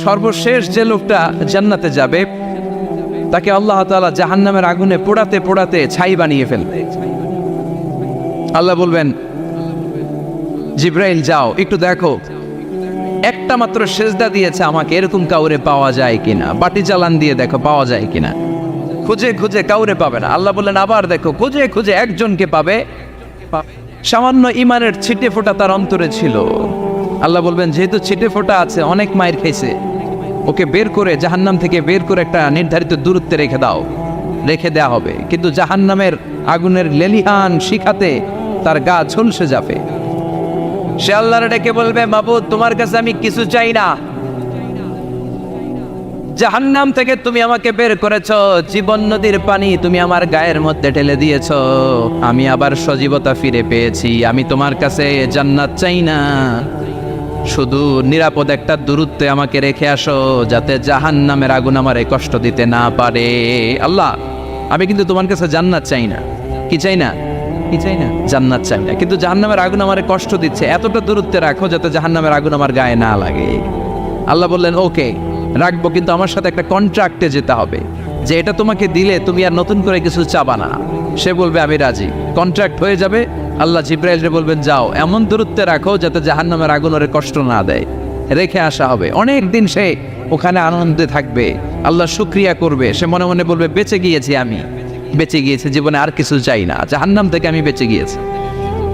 সর্বশেষ যে লোকটা জান্নাতে যাবে তাকে আল্লাহ তাআলা জাহান্নামের আগুনে পোড়াতে পোড়াতে ছাই বানিয়ে ফেলবে। আল্লাহ বলবেন, জিব্রাইল যাও একটু দেখো, একটা মাত্র সেজদা দিয়েছে আমাকে, এরকম কাউরে পাওয়া যায় কিনা, বাটি চালান দিয়ে দেখো পাওয়া যায় কিনা। খুঁজে খুঁজে কাউরে পাবে না। আল্লাহ বললেন আবার দেখো, খুঁজে খুঁজে একজনকে পাবে, সামান্য ইমানের ছিটে ফোঁটা তার অন্তরে ছিল। আল্লাহ বলবেন যেহেতু ছিটে ফোঁটা আছে, অনেক মায়ের খাইছে, ওকে বের করে জাহান্নাম থেকে বের করে একটা নির্ধারিত দূরত্বে রেখে দাও, রেখে দেয়া হবে। কিন্তু জাহান্নামের আগুনের লেলিহান শিখাতে তার গা ঝলসে যাবে। সে আল্লাহর ডেকে বলবে, মাবুদ তোমার কাছে আমি কিছু চাই না, জাহান্নাম থেকে তুমি আমাকে বের করেছো, জীবন নদীর পানি তুমি আমার গায়ের মধ্যে ঢেলে দিয়েছো, আমি আবার সজীবতা ফিরে পেয়েছি। আমি তোমার কাছে জান্নাত চাই না, শুধু নিরাপদ একটা দূরত্বে আমাকে রেখে আসো, যাতে জাহান্নামের আগুন আমারে কষ্ট দিতে না পারে। আল্লাহ আমি কিন্তু তোমার কাছে জান্নাত চাই না। কি চাই না? কি চাই না? জান্নাত চাই না, কিন্তু জাহান্নামের আগুন আমারে কষ্ট দিচ্ছে, এতটা দূরত্বে রাখো যাতে জাহান্নামের আগুন আমার গায়ে না লাগে। আল্লাহ বললেন ওকে রাখবো, কিন্তু আমার সাথে একটা কন্ট্রাক্টে যেতে হবে, যে এটা তোমাকে দিলে তুমি আর নতুন করে কিছু চাবা না। সে বলবে আমি রাজি, কন্ট্রাক্ট হয়ে যাবে। আল্লাহ জিব্রাইলকে বলবেন যাও এমন দূরত্বে রাখো যাতে জাহান্নামের আগুন ওরে কষ্ট না দেয়, রেখে আসা হবে। অনেক দিন সে ওখানে আনন্দে থাকবে, আল্লাহ শুকরিয়া করবে। সে মনে মনে বলবে বেঁচে গিয়েছি, আমি বেঁচে গিয়েছি, জীবনে আর কিছু চাই না, জাহান্নাম থেকে আমি বেঁচে গিয়েছি।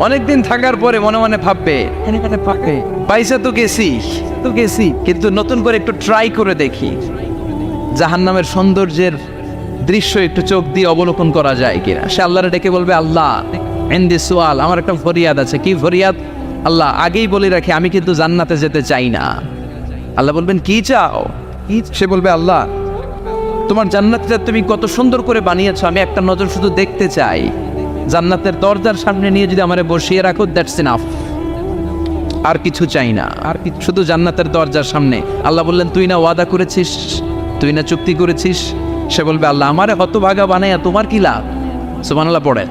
অনেকদিন থাকার পরে মনে মনে ভাববে পয়সা তো গেছি, কিন্তু নতুন করে একটু ট্রাই করে দেখি, জাহান্নামের সৌন্দর্যের দৃশ্য একটু চোখ দিয়ে অবলোকন করা যায় কিনা। সে আল্লাহরে ডেকে বলবে আল্লাহ ইনদি সুআল, আমার একটা ফরিয়াদ আছে। কি ফরিয়াদ? আল্লাহ আগেই বলে রাখি আমি কিন্তু জান্নাতে যেতে চাই না। আল্লাহ বলবেন কি চাও? সে বলবে আল্লাহ তোমার জান্নাতটা তুমি কত সুন্দর করে বানিয়েছো, আমি একটা নজর শুধু দেখতে চাই। জান্নাতের দরজার সামনে নিয়ে যদি আমারে বসিয়ে রাখো, দ্যাটস ইনাফ, আর কিছু চাই না, আর শুধু জান্নাতের দরজার সামনে। আল্লাহ বললেন তুই না ওয়াদা করেছিস, তুই না চুক্তি করেছিস। সে বলবে আল্লাহ আমারে হতভাগা বানাইয়া তোমার কি লাভ? সুবহানাল্লাহ পড়ে,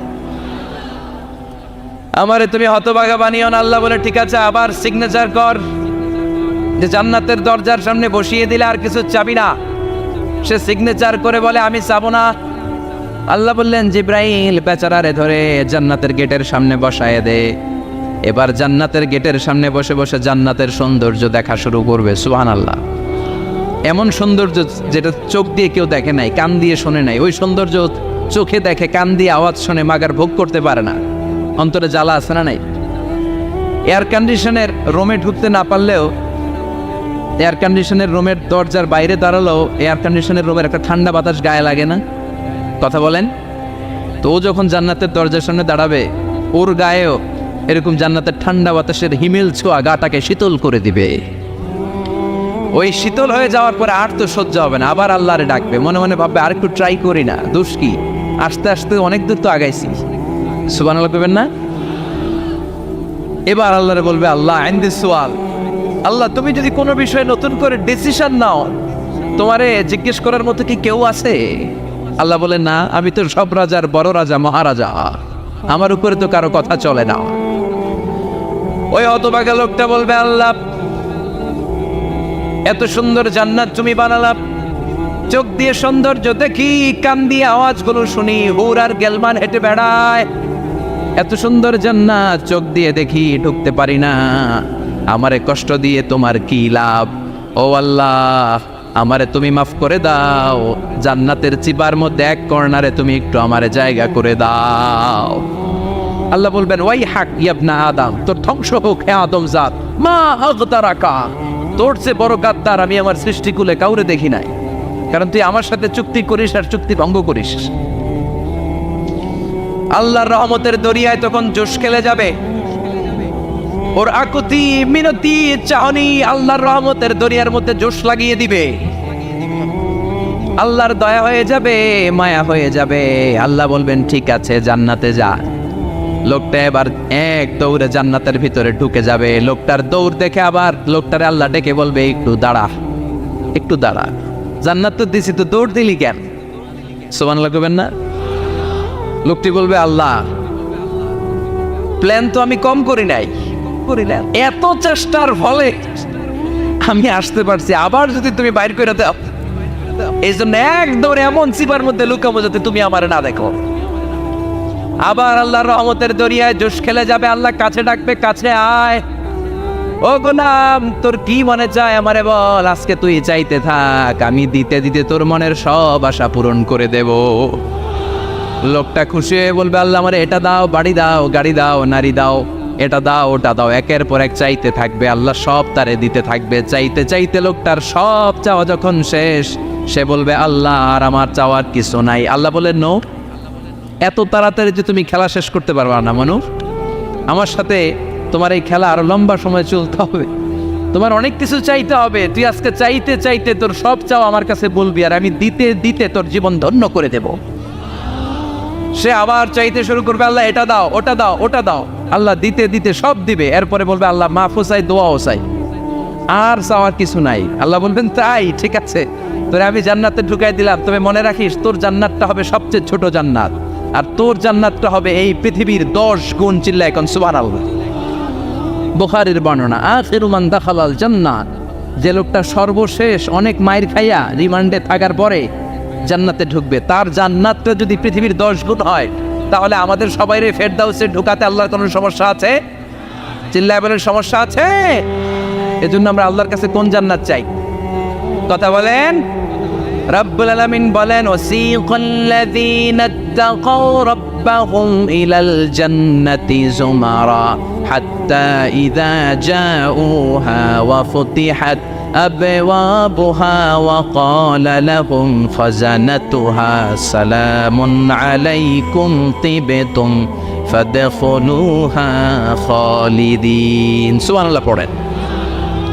আমারে তুমি হতভাগা বানিও না। আল্লাহ বলে ঠিক আছে, আবার সিগনেচার কর যে জান্নাতের দরজার সামনে বসিয়ে দিলে আর কিছু চাবি না। সে সিগনেচার করে বলে আমি চাবো না। আল্লাহ বললেন জিব্রাইল বেচারারে ধরে জান্নাতের গেটের সামনে বসায় দে। এবার জান্নাতের গেটের সামনে বসে বসে জান্নাতের সৌন্দর্য দেখা শুরু করবে। সুবহানাল্লাহ, এমন সৌন্দর্য যেটা চোখ দিয়ে কেউ দেখে নাই, কান দিয়ে শোনে নাই। ওই সৌন্দর্য চোখে দেখে, কান দিয়ে আওয়াজ শোনে, মাগার ভোগ করতে পারে না। অন্তরে জ্বালা আছে না নাই? এয়ার কন্ডিশনের রুমে ঢুকতে না পারলেও, এয়ার কন্ডিশনের রুমের দরজার বাইরে দাঁড়ালেও এয়ার কন্ডিশনের রুমের একটা ঠান্ডা বাতাস গায়ে লাগে না? কথা বলেন তো। ও যখন জান্নাতের দরজার সামনে দাঁড়াবে, ওর গায়েও এরকম জান্নাতের ঠান্ডা বাতাসের হিমেল ছোঁয়া গাটাকে শীতল করে দিবে। ওই শীতল হয়ে যাওয়ার পরে আর তো সহ্য হবে না, আবার আল্লাহরে ডাকবে, মনে মনে ভাববে আর একটু ট্রাই করি না, দোষ কি, আস্তে আস্তে অনেক দূর তো আগাইছি। সুবহানাল্লাহ করবেন না? এবার আল্লাহরে বলবে আল্লাহ ইনদি সুআল, আল্লাহ তুমি যদি কোনো বিষয়ে নতুন করে ডিসিশন নাও, তোমারে জিজ্ঞেস করার মতো কি কেউ আছে? আল্লাহ বলে না, আমি তো সব রাজার বড় রাজা, মহারাজা, আমার উপরে তো কারো কথা চলে না। ওই হতভাগা লোকটা বলবে আল্লাহ এত সুন্দর জান্নাত তুমি বানালাম, চোখ দিয়ে সৌন্দর্য দেখি, কান দিয়ে আওয়াজগুলো শুনি, হুর আর গেলমান হেঁটে বেড়ায়, এত সুন্দর জান্নাত চোখ দিয়ে দেখি, ঢুকতে পারি না, আমারে কষ্ট দিয়ে তোমার কি লাভ? ও আল্লাহ আমারে তুমি মাফ করে দাও, জান্নাতের চিবার মধ্যে এক কর্নারে তুমি একটু আমারে জায়গা করে দাও। আল্লাহ বলবেন ওয়াই হাক ইবনা আদম, তোর ধ্বংস হোক হে আদম জাত, মা আগতারাকা, তোর চেয়ে বড় গাদ্দার আমি আমার সৃষ্টিকুলে কাউরে দেখি নাই, কারণ তুই আমার সাথে চুক্তি করিস আর চুক্তি ভঙ্গ করিস। আল্লাহর রহমতের দরিয়ায় তখন জোশ খেলে যাবে, ওর আকুতি মিনতি চাহনি আল্লাহর রহমতের দরিয়ার মধ্যে জোশ লাগিয়ে দিবে। আল্লাহর দয়া হয়ে যাবে, মায়া হয়ে যাবে। আল্লাহ বলবেন ঠিক আছে জান্নাতে যা। লোকটা এবার এক দৌড়ে জান্নাতের ভিতরে ঢুকে যাবে। লোকটার দৌড় দেখে আবার লোকটারে আল্লাহ ডেকে বলবে একটু দাঁড়া, একটু দাঁড়া, জান্নাত তো দিছি, তো দৌড় দিলি কেন? সুবহানাল্লাহ করবেন না? লোকটি বলবে আল্লাহ প্ল্যান তো আমি কম করি নাই, এত চেষ্টার ফলে আমি আসতে পারছি, আবার যদি তুমি বাইর করে দাও, এই জন্য একদম এমন চিপার মধ্যে লুকাবো যাতে তুমি আমার না দেখো। আবার আল্লাহর রহমতের দরিয়ায় জোশ খেলে যাবে, আল্লাহ কাছে ডাকবে, কাছে আয়, ও গোলাম তোর কি মনে চায় আমারে বল, আজকে তুই চাইতে থাক, আমি দিতে দিতে তোর মনের সব আশা পূরণ করে দেব। লোকটা খুশি হয়ে বলবে, আল্লাহ আমারে এটা দাও, বাড়ি দাও, গাড়ি দাও, নারী দাও, এটা দাও, ওটা দাও, একের পর এক চাইতে থাকবে, আল্লাহ সব তারে দিতে থাকবে। চাইতে চাইতে লোকটার সব চাওয়া যখন শেষ, সে বলবে, আল্লাহ আর আমার চাওয়ার কিছু নাই। আল্লাহ বলেন, নো, এত তাড়াতাড়ি যে তুমি খেলা শেষ করতে পারবা না মানুষ, আমার সাথে তোমার এই খেলা আরো লম্বা সময় চলতে হবে, তোমার অনেক কিছু চাইতে হবে। তুই আজকে চাইতে চাইতে তোর সব চাও আমার কাছে বলবি, আর আমি দিতে দিতে তোর জীবন ধন্য করে দেব। সে আবার চাইতে শুরু করবে, আল্লাহ এটা দাও, ওটা দাও, ওটা দাও, আল্লাহ দিতে দিতে সব দিবে। এরপরে বলবে, আল্লাহ মাফও চাই, দোয়াও চাই, আর চাওয়ার কিছু নাই। আল্লাহ বলবেন, তাই ঠিক আছে, তোরে আমি জান্নাতে ঢুকাই দিলাম, তবে মনে রাখিস তোর জান্নাতটা হবে সবচেয়ে ছোট জান্নাত, আর তোর জান্নাতটা হবে এই পৃথিবীর 10 গুণ। চিল্লা এখন সুবহানাল্লাহ। বুখারীর বর্ণনা, আখিরু মান দাখালাল জান্নাত, যে লোকটা সর্বশেষ অনেক মাইর খাইয়া রিমান্ডে থাকার পরে জান্নাতে ঢুকবে, তার জান্নাতটা যদি পৃথিবীর 10 গুণ হয়, তাহলে আমাদের সবাইরে ফেরদাউসে ঢুকাতে আল্লাহর কোনো সমস্যা আছে? চিল্লায় বলেন, সমস্যা আছে? এজন্য আমরা আল্লাহর কাছে কোন জান্নাত চাই? কথা বলেন। রব্বুল আলামিন বলেন, ওয়াসিকাল্লাযীনা তাকাউ রাব্বাহুম ইলাল জান্নাতি যুমারা হাত্তা ইযা জাউহা ওয়া ফুতিহাত أبوابها وقال لهم خزنتها سلام عليكم طبتم فادخلوها خالدين। সুবহানাল্লাহ পড়েন।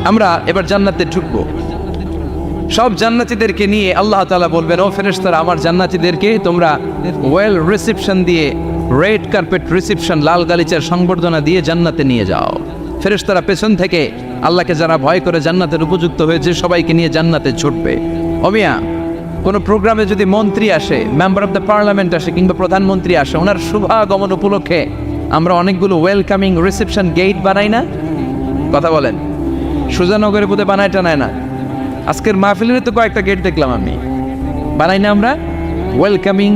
আমরা এবার জান্নাতে ঢুকবো, সব জান্নাতীদেরকে নিয়ে আল্লাহ তাআলা বলবেন, ও ফেরেশতারা, আমার জান্নাতীদেরকে তোমরা ওয়েল রিসেপশন দিয়ে, রেড কার্পেট রিসেপশন, লাল গালিচার সংবর্ধনা দিয়ে জান্নাতে নিয়ে যাও। ফেরেশতারা পেছন থেকে আল্লাহকে যারা ভয় করে জান্নাতের উপযুক্ত হয়েছে সবাইকে নিয়ে জান্নাতে ছুটবে। অমিয়া, কোনো প্রোগ্রামে যদি মন্ত্রী আসে, মেম্বার অফ দ্য পার্লামেন্ট আসে, কিংবা প্রধানমন্ত্রী আসে, ওনার শুভাগমন উপলক্ষে আমরা অনেকগুলো ওয়েলকামিং রিসেপশন গেট বানাই না? কথা বলেন। সুজানগরে বোধহয় বানায় টানায় না, আজকের মাহফিলের তো কয়েকটা গেট দেখলাম আমি, বানাই না আমরা ওয়েলকামিং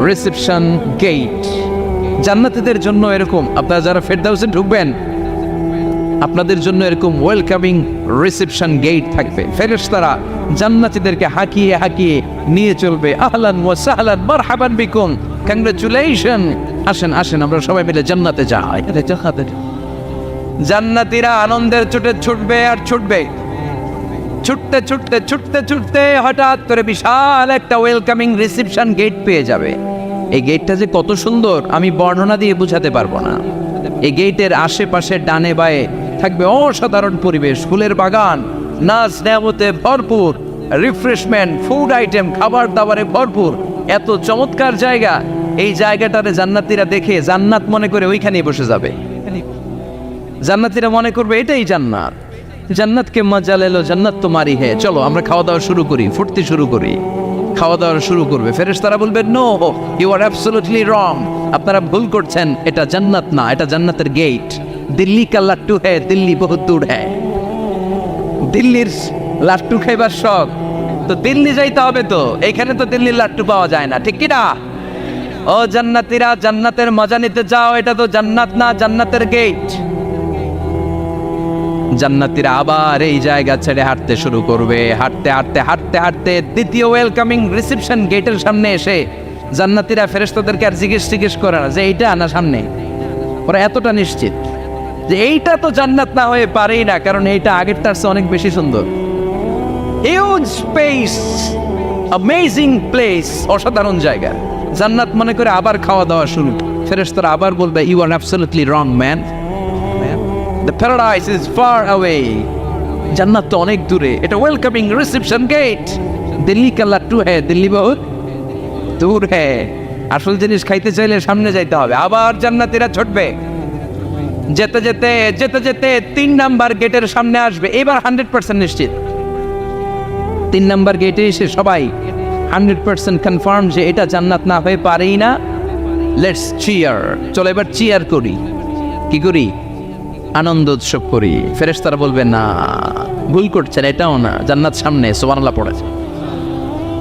রিসেপশন গেট। জান্নাতীদের জন্য এরকম, আপনারা যারা ফেরদাউসে ঢুকবেন আপনাদের জন্য এরকম ওয়েলকামিং রিসেপশন গেট থাকবে। ফেরেশতারা জান্নাতীদেরকে হাঁকিয়ে হাঁকিয়ে নিয়ে চলবে, আহলান ওয়া সাহলান মারহাবান বিকুম, কংগ্রাচুলেশন, আসেন আসেন আমরা সবাই মিলে জান্নাতে যাই। জান্নাতীরা আনন্দের চোটে ছুটবে আর ছুটবে, ছুটতে ছুটতে ছুটতে ছুটতে হঠাৎ করে বিশাল একটা ওয়েলকামিং রিসেপশন গেট পেয়ে যাবে। এই গেটটা যে কত সুন্দর আমি বর্ণনা দিয়ে বোঝাতে পারবো না। এই গেটের আশেপাশে ডানে বায়ে থাকবে অসাধারণ পরিবেশ, ফুলের বাগান, নাচ নেয়ামতে ভরপুর, রিফ্রেশমেন্ট, ফুড আইটেম, খাবার দাবারে ভরপুর, এত চমৎকার জায়গা। এই জায়গাটারে জান্নাতীরা দেখে জান্নাত মনে করে ওইখানেই বসে যাবে। জান্নাতীরা মনে করবে এটাই জান্নাত, জান্নাতকে মজা লেলো, জান্নাত তো মারি হে, চলো আমরা খাওয়া দাওয়া শুরু করি, ফুটতে শুরু করি। খাওয়া দাওয়া শুরু করবে, ফেরেশতারা বলবে, no, you are absolutely wrong, আপনারা ভুল করছেন, এটা জান্নাত না, এটা জান্নাতের গেট। দিল্লি কা লাট্টু হ্যায়, দিল্লি বহুত দূর হ্যায়। দিল্লির লাট্টু খাইবার শখ তো দিল্লি যাইতে হবে, তো এইখানে তো দিল্লির লাট্টু পাওয়া যায় না, ঠিক কিনা? ও জান্নাতীরা, জান্নাতের মজা নিতে যাও, এটা তো জান্নাত না, জান্নাতের গেট। জান্নাতীরা আবার এই জায়গা ছেড়ে হাঁটতে শুরু করবে, হাঁটতে হাঁটতে হাঁটতে হাঁটতে দ্বিতীয় ওয়েলকামিং রিসেপশন গেটের সামনে এসে জান্নাতীরা ফেরেশতাদেরকে আর জিজ্ঞেস করে না যে এইটা না সামনে, ওরা এতটা নিশ্চিত যে এইটা তো জান্নাত না হয়ে পারেই না, কারণ এইটা আগের তার চেয়ে অনেক বেশি সুন্দর। হিউজ স্পেস, অ্যামেজিং প্লেস, অসাধারণ জায়গা। জান্নাত মনে করে আবার খাওয়া দাওয়া শুরু। ফেরেশতারা আবার বলবে, you are absolutely wrong man, the paradise is far away, জান্নাত তো অনেক দূরে, এটা ওয়েলকামিং রিসেপশন গেট। দিল্লি কা লাট্টু হ্যায়, দিল্লি বহুত দূর হ্যায়। আসল জিনিস খাইতে চাইলে সামনে যাইতে হবে। আবার জান্নাতীরা ছুটবে, যেতে যেতে যেতে যেতে 3 নাম্বার গেটের সামনে আসবে। এবার 100% নিশ্চিত 3 নাম্বার গেটে এসে সবাই 100% কনফার্ম যে এটা জান্নাত না হয়ে পারেই না। লেটস চিয়ার, চলো এবার চিয়ার করি। কি করি? আনন্দ উৎসব করি। ফেরেশতারা বলবে, না, ভুল করছেন, এটাও না, জান্নাত সামনে, সুবহানাল্লাহ পড়েছে।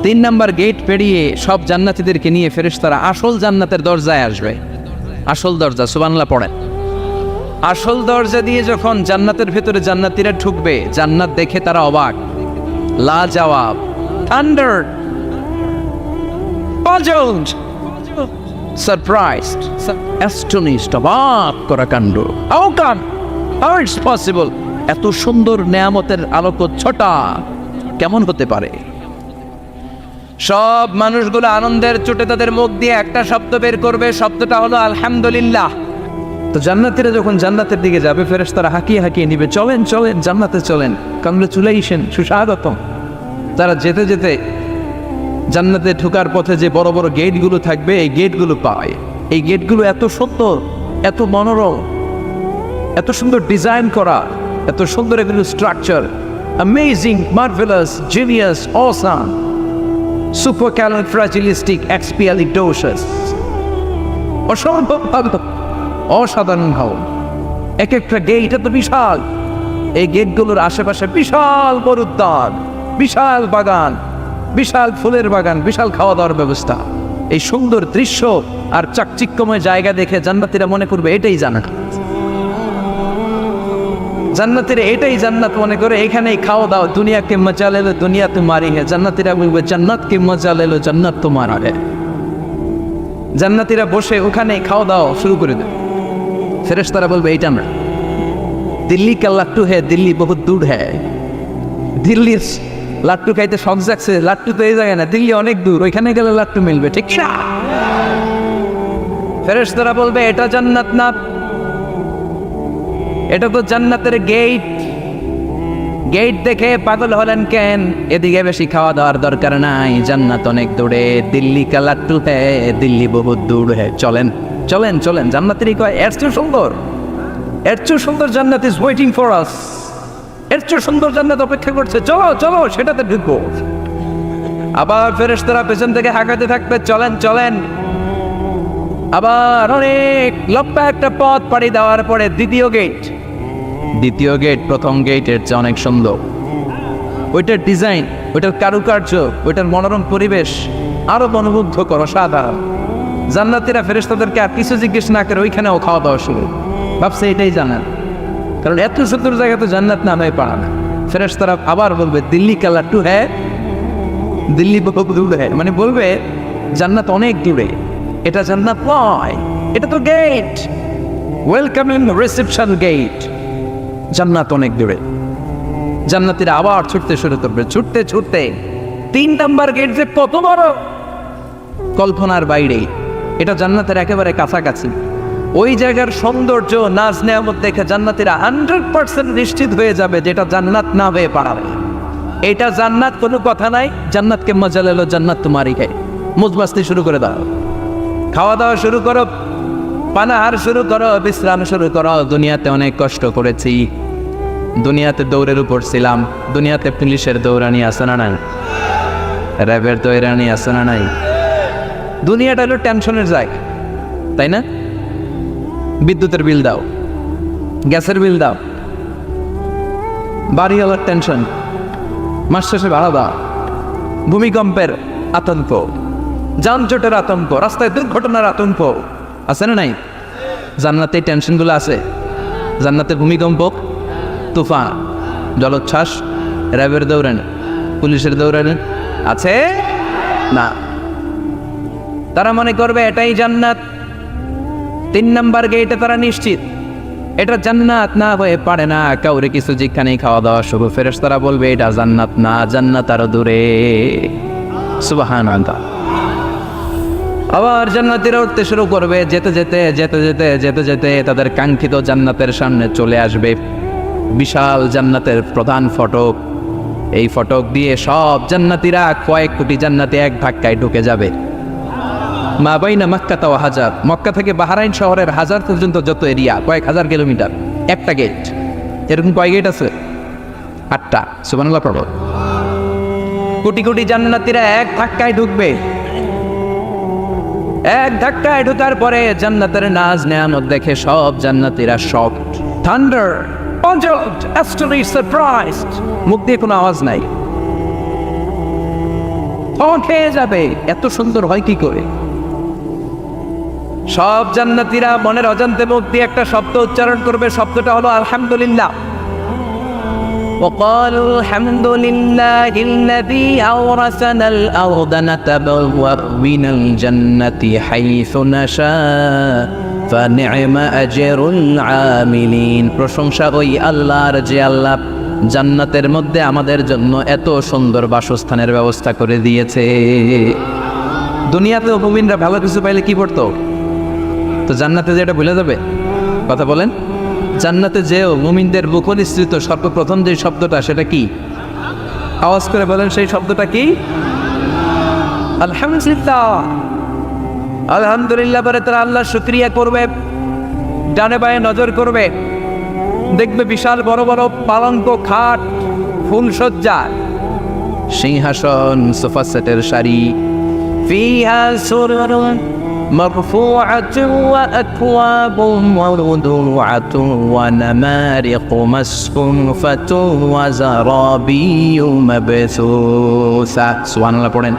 3 নাম্বার গেট পেরিয়ে সব জান্নাতীদেরকে নিয়ে ফেরেশতারা আসল জান্নাতের দরজায় আসবে। আসল দরজা, সুবহানাল্লাহ পড়েন। আসল দরজা দিয়ে যখন জান্নাতের ভেতরে জান্নাতীরা ঢুকবে, জান্নাত দেখে তারা অবাক, লাজবাব, থান্ডার, পাজলড, সারপ্রাইজড, অ্যাস্টনিশড, অবাক করা কাণ্ড। How come, how it's possible, এত সুন্দর নেয়ামতের আলোকচ্ছটা কেমন হতে পারে? সব মানুষগুলো আনন্দের চোটে তাদের মুখ দিয়ে একটা শব্দ বের করবে, শব্দটা হলো আলহামদুলিল্লাহ। তো জান্নাতীরা যখন জান্নাতের দিকে যাবে, ফেরেশতারা হাঁকিয়ে হাঁকিয়ে নিবে, চলেন চলেন জান্নাতে চলেন, কংগ্রেচুলেশন, সুস্বাগতম। তারা যেতে যেতে জান্নাতে ঢোকার পথে যে বড় বড় গেটগুলো থাকবে, এই গেটগুলো পায়। এই গেটগুলো এত সুন্দর, এত মনোরম, এত সুন্দর ডিজাইন করা, এত সুন্দর এগুলো structure, amazing, marvellous, genius, awesome, supercalifragilisticexpialidocious, অসম্ভব ভালো, অসাধারণ ভাব। এক একটা গেট এত বিশাল, এই গেটগুলোর আশেপাশে বিশাল বড় উদ্যান, বিশাল বাগান, বিশাল ফুলের বাগান, বিশাল খাওয়া দাওয়ার ব্যবস্থা। এই সুন্দর দৃশ্য আর চাকচিক্যময় জায়গা দেখে জান্নাতীরা মনে করবে এটাই জান্নাত। জান্নাতীরা এটাই জান্নাত মনে করে, এখানেই খাওয়া দাওয়া। দুনিয়াকে মজা লেলো দুনিয়া তোমারি হে, জান্নাতীরা বলবে জান্নাতকে মজা লেলো জান্নাত তোমার হে। জান্নাতীরা বসে ওখানেই খাওয়া দাওয়া শুরু করে দেবে। ফেরেশতারা বলবে এইটা না, দিল্লি কা লাট্টু হে, দিল্লি বহুত দূর হ্যাঁ। দিল্লির লাট্টু খাইতে শখ জাগছে, লাট্টু তো এই জায়গায় না, দিল্লি অনেক দূর, ওইখানে গেলে লাট্টু মিলবে, ঠিক না? ফেরেশতারা বলবে এটা জান্নাত না, এটা তো জান্নাতের গেট। গেট দেখে পাগল হলেন কেন? এদিকে বেশি খাওয়া দাওয়ার দরকার নাই, জান্নাত অনেক দূরে, দিল্লি কা লাট্টু হ্যাঁ, দিল্লি বহুত দূর হ্যাঁ, চলেন চলেন চলেন। জান্নাতেরই কয় এর চেয়ে সুন্দর, এর চেয়ে সুন্দর জান্নাত ইজ ওয়েটিং ফর আস, এর চেয়ে সুন্দর জান্নাত অপেক্ষা করছে, চলো চলো সেটাতে ঢুকবো। আবার ফেরেশতারা পেছন থেকে হাঁকাতে থাকবে, চলেন চলেন। আবার অনেক লম্বা একটা পথ পাড়ি দেওয়ার পরে দ্বিতীয় গেট। দ্বিতীয় গেট প্রথম গেটের চেয়ে অনেক সুন্দর। ওইটার ডিজাইন, ওইটার কারুকার্য, ওইটার মনোরম পরিবেশ আরো মনোমুগ্ধকর, অসাধারণ। জান্নাতীরা ফেরেশতাদেরকে আর কিছু জিজ্ঞেস না করে ওইখানেও খাওয়া দাওয়া শুরু। ভাবছে এটাই জান্নাত, কারণ এত সুন্দর জায়গা তো জান্নাত না হয়ে পারে না। ফেরেশতারা আবার বলবে দিল্লি কা লাট্টু হ্যাঁ, দিল্লি বহুত দূর হ্যাঁ, মানে বলবে জান্নাত অনেক দূরে, এটা জান্নাত নয়, এটা তো গেট, ওয়েলকামিং রিসেপশন গেট, জান্নাত অনেক দূরে। জান্নাতীরা আবার ছুটতে শুরু করবে, ছুটতে ছুটতে 3 নাম্বার গেট যে কত বড়, কল্পনার বাইরে। এটা জান্নাতের একেবারে কাছাকাছি। ওই জায়গার সৌন্দর্য, নাজ নেয়ামত দেখে জান্নাতীরা 100% নিশ্চিত হয়ে যাবে যেটা জান্নাত না হয়ে পারে। এটা জান্নাত, কোনো কথা নাই। জান্নাতকে মজা লেলো জান্নাত তোমারই খাই, মুজমাস্তি শুরু করে দাও, খাওয়া দাওয়া শুরু করো, পানাহার শুরু করো, বিশ্রাম শুরু করো। দুনিয়াতে অনেক কষ্ট করেছি, দুনিয়াতে দৌড়ের উপর ছিলাম, দুনিয়াতে পুলিশের দৌড়ানি আছে না নাই, র্যাবের দৌড়ানি আছে না নাই। দুনিয়াটা হলো টেনশনের জায়গা, তাই না? বিদ্যুতের বিল দাও, গ্যাসের বিল দাও, বাড়িওয়ালার টেনশন, মাস শেষে ভাড়া দাও, ভূমিকম্পের আতঙ্ক, যানজটের আতঙ্ক, রাস্তায় দুর্ঘটনার আতঙ্ক আছে না নাই? জান্নাতে এই টেনশনগুলো আছে। জান্নাতে ভূমিকম্প, তুফান, জলোচ্ছ্বাস, র্যাবের দৌড়ানি, পুলিশের দৌড়ানি আছে না। তারা মনে করবে এটাই জান্নাত। 3 নাম্বার গেটে তারা নিশ্চিত এটা জান্নাত না হয়ে পারে না। কাউরে কিছু যেখানেই খাওয়া দাওয়া শুরু, ফেরেশতারা বলবে এটা জান্নাত না, জান্নাত আরো দূরে। সুবহানাল্লাহ। আবার জান্নাতীরা উঠতে শুরু করবে, যেতে যেতে যেতে যেতে যেতে যেতে তাদের কাঙ্ক্ষিত জান্নাতের সামনে চলে আসবে। বিশাল জান্নাতের প্রধান ফটক। এই ফটক দিয়ে সব জান্নাতীরা, কয়েক কোটি জান্নাতি এক ধাক্কায় ঢুকে যাবে। মা বাইনা মক্কা তাও হাজার, মক্কা থেকে বাহরাইন শহরের হাজার পর্যন্ত যত এরিয়া, কয়েক হাজার কিলোমিটার, একটা গেট। এরকম কয় গেট আছে? 8টা। সুবহানাল্লাহ পড়ো। কোটি কোটি জান্নাতীরা এক ধাক্কায় ঢুকবে। এক ধাক্কায় ঢোকার পরে জান্নাতের নাজ নেয়ামত দেখে সব জান্নাতীরা shocked. Thunder, puzzled, astonished, surprised. মুখ দিয়ে কোনো আওয়াজ নাই, খেয়ে যাবে, এত সুন্দর হয় কি করে? সব জান্নাতীরা মনের অজান্তে মুখ দিয়ে একটা শব্দ উচ্চারণ করবে, শব্দটা হলো আলহামদুলিল্লাহ। وقالوا الحمد لله الذي أورثنا الأرض نتبوأ من الجنة حيث نشاء فنعم أجر العاملين। প্রশংসা ওই আল্লাহর যে আল্লাহ জান্নাতের মধ্যে আমাদের জন্য এত সুন্দর বাসস্থানের ব্যবস্থা করে দিয়েছে। দুনিয়াতেও মুমিনরা ভালো কিছু পাইলে কি করতো? তো জান্নাতে যে এটা ভুলে যাবে? কথা বলেন। জান্নাতে যেও মুমিনদের মুখনিসৃত সর্বপ্রথম যে শব্দটা, সেটা কি? আওয়াজ করে বলেন, সেই শব্দটা কি? আলহামদুলিল্লাহ। আলহামদুলিল্লাহ বলে তারা আল্লাহ শুকরিয়া করবে, ডানে বায়ে নজর করবে, দেখবে বিশাল বড় বড় পালঙ্ক, খাট, ফুলসজ্জা, সিংহাসন, সোফা সেটের সারি, ফিহা সুরুরুন মারফুআতুন ওয়া আকওয়াবুন মাওদুআতুন ওয়া নামারিকু মাসফুফাতুন ওয়া যারাবিয়্যু মাবসুসা। সুবহানাল্লাহ পড়েন।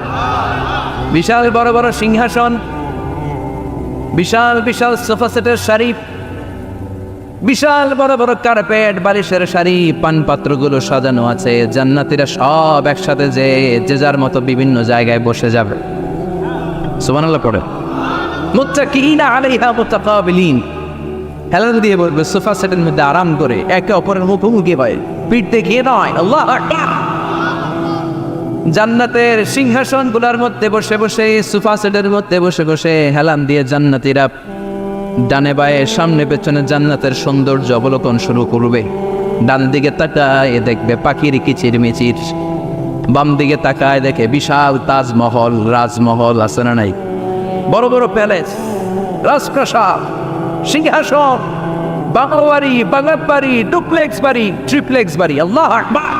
বিশাল বড় বড় সিংহাসন, বিশাল বিশাল সোফা সেটের সারি, বিশাল বড় বড় কার্পেট, বালিশের সারি, পানপাত্রগুলো সাজানো আছে। জান্নাতীরা সব একসাথে যে যার মতো বিভিন্ন জায়গায় বসে যাবে। সুবহানাল্লাহ পড়ে। মুত্তাকিইনা আলাইহা মুতাকাবিলিন, হেলান দিয়ে বলবে সোফা সেটের মধ্যে আরাম করে, একে অপরের মুখোমুখি হয়, পিঠ দেখিয়ে নয়। আল্লাহু আকবার। জান্নাতের সিংহাসনগুলোর মধ্যে বসে বসে, সোফা সেটের মধ্যে বসে বসে হেলান দিয়ে জান্নাতীরা ডানে বায়ে সামনে পেছনে জান্নাতের সৌন্দর্য অবলোকন শুরু করবে। ডান দিকে তাকায় দেখবে পাখির কিচির মিচির, বাম দিকে তাকায় দেখে বিশাল তাজমহল, রাজমহল আছে না নাই? বড় বড় প্যালেস, রাজপ্রাসাদ, সিংহাসন, বাংলা বাড়ি, বাগান বাড়ি, ডুপ্লেক্স বাড়ি, ট্রিপ্লেক্স বাড়ি। আল্লাহু আকবার।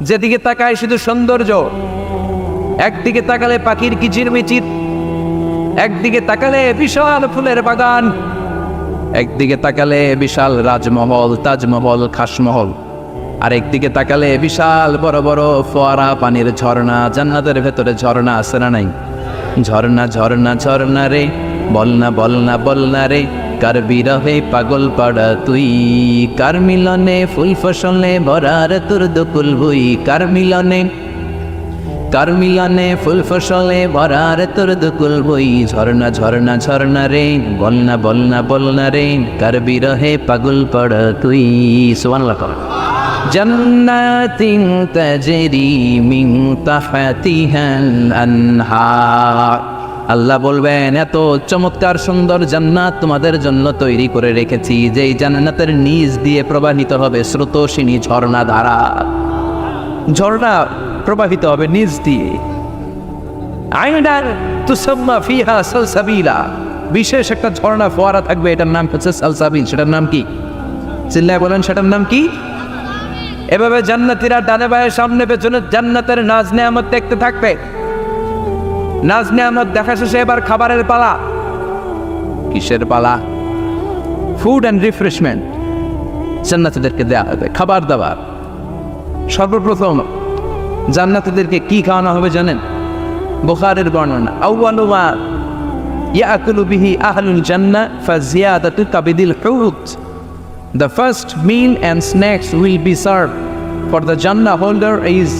যেদিকে তাকায় শুধু সৌন্দর্য। একদিকে তাকালে পাখির কিচির মিচির, একদিকে তাকালে বিশাল ফুলের বাগান, একদিকে তাকালে বিশাল রাজমহল, তাজমহল, খাসমহল, আর একদিকে তাকালে বিশাল বড় বড় ফোয়ারা, পানির ঝর্ণা। জান্নাতের ভেতরে ঝর্ণা আছে না নাই? ঝর্ণা ঝর্ণা ঝর্ণা রে, বলনা বলনা বলনা রে, কার বিরহে পাগল পাড়া তুই, কার মিলনে ফুল ফসলে ভরার তোর দকুল ভুই, কার মিলনে ফুল ফসলে ভরার তোর দকুল বই। ঝর্ণা ঝর্ণা ঝর্ণা রে, বলনা বলনা বলনা রে, কার বিরহে পাগল পাড়া তুই। সুবহানাল্লাহ। জান্নাতিন তাজরি মিন তাহতিহাল আনহার। আল্লাহ বলবেন, এত চমৎকার সুন্দর জান্নাত তোমাদের জন্য তৈরি করে রেখেছি, যেই জান্নাতের নিচ দিয়ে প্রবাহিত হবে স্রোতস্বিনী ঝর্ণা ধারা। ঝর্ণা প্রবাহিত হবে নিচ দিয়ে। আইনান তুসাম্মা ফিহা সালসাবিলা, বিশেষ একটা ঝর্ণা ফোয়ারা থাকবে, এটার নাম হচ্ছে সালসাবিল। সেটার নাম কি? চিল্লায় বলেন, সেটার নাম কি? এভাবে জান্নাতীরা ডানে বায়ে সামনে পেছনে জান্নাতের নাজ নেয়ামত দেখতে থাকবে। নাজ নেয়ামত দেখা শেষে এবার খাবারের পালা। কিসের পালা? ফুড অ্যান্ড রিফ্রেশমেন্ট জান্নাতীদেরকে দেওয়া হবে, খাবার দাবার। সর্বপ্রথম জান্নাতীদেরকে কি খাওয়ানো হবে জানেন? বুখারীর বর্ণনা, আউয়ালু মা ইয়াকুলু বিহি আহলুল জান্নাহ ফাজিয়াদাতু কাবিদিল হুত। The first meal and snacks will be served for the Jannah holder is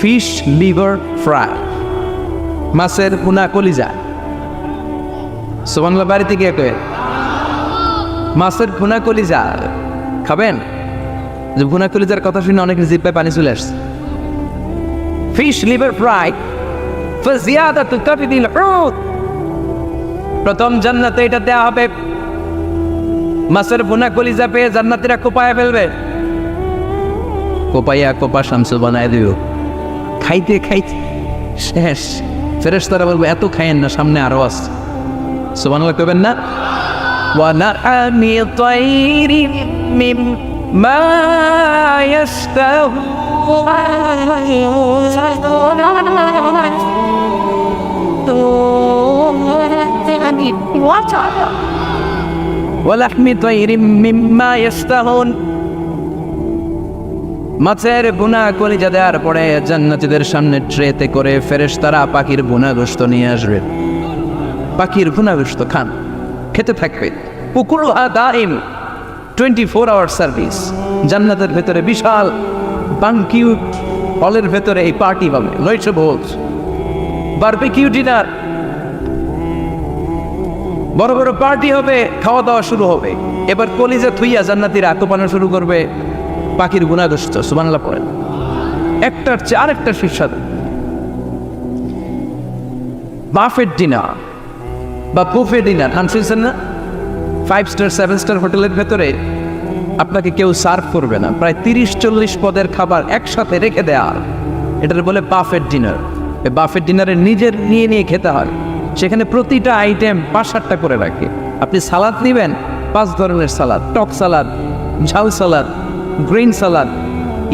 fish liver fry, মাছের ভুনা কলিজা। সুবহানাল্লাহ। বাড়িতে গিয়ে কয়ে মাছের ভুনা কলিজা খাবেন? যে ভুনা কলিজার কথা শুনে অনেকের জিহ্বায় পানি চলে আসছে। ফিশ লিভার ফ্রাই ফাজিয়াদাতু কাবিদিল হুত, প্রথম জান্নাতে এটা দেয়া হবে। মাছের ভুনা কলিজা পেয়ে জান্নাতীরা কোপায় ফেলবে, কোপাইয়া কোপা শামসু বানায় দিও। খাইতে খাইতে শেষ। ফেরেশতারা বলবে, এত খাইয়েন না, সামনে আরো আছে। সুবহানাল্লাহ কইবেন না? ওয়া নাআমি তাইরিন মিম্মা ইয়াশতাহু, ওয়া লাহমি তায়রিম মিম্মা ইশতাহুন। মাছের ভুনা কলিজা দেওয়ার পরে জান্নাতীদের সামনে ট্রেতে করে ফেরেশতারা পাখির ভুনা গোশত নিয়ে আসবে। পাখির ভুনা গোশত খান, খেতে থাকবে। উকুলুহা দাইম, 24 আওয়ার সার্ভিস। জান্নাতের ভেতরে বিশাল বানকিউট হলের ভেতরে এই পার্টি হবে, নয়শো ভোজ, বারবিকিউ ডিনার, বড় বড় পার্টি হবে, খাওয়া দাওয়া শুরু হবে। এবার কলিজা থুইয়া জান্নাতীরা আত্মপানা শুরু করবে পাখির গুণাগস্ত। সুবহানাল্লাহ পড়েন। একটার চেয়ে আরেকটা সুস্বাদু। বাফেট ডিনার বা বুফে ডিনার নাম শুনছেন না? 5 স্টার 7 স্টার হোটেলের ভেতরে আপনাকে কেউ সার্ভ করবে না, প্রায় 30-40 পদের খাবার একসাথে রেখে দেয়া। এটার বলে বাফেট ডিনার। এই বাফেট ডিনারে নিজের নিয়ে খেতে হয়। সেখানে প্রতিটা আইটেম 5-7টা করে রাখে। আপনি সালাদ নেবেন, 5 ধরনের সালাদ, টক সালাদ, ঝাল সালাদ, গ্রিন সালাদ,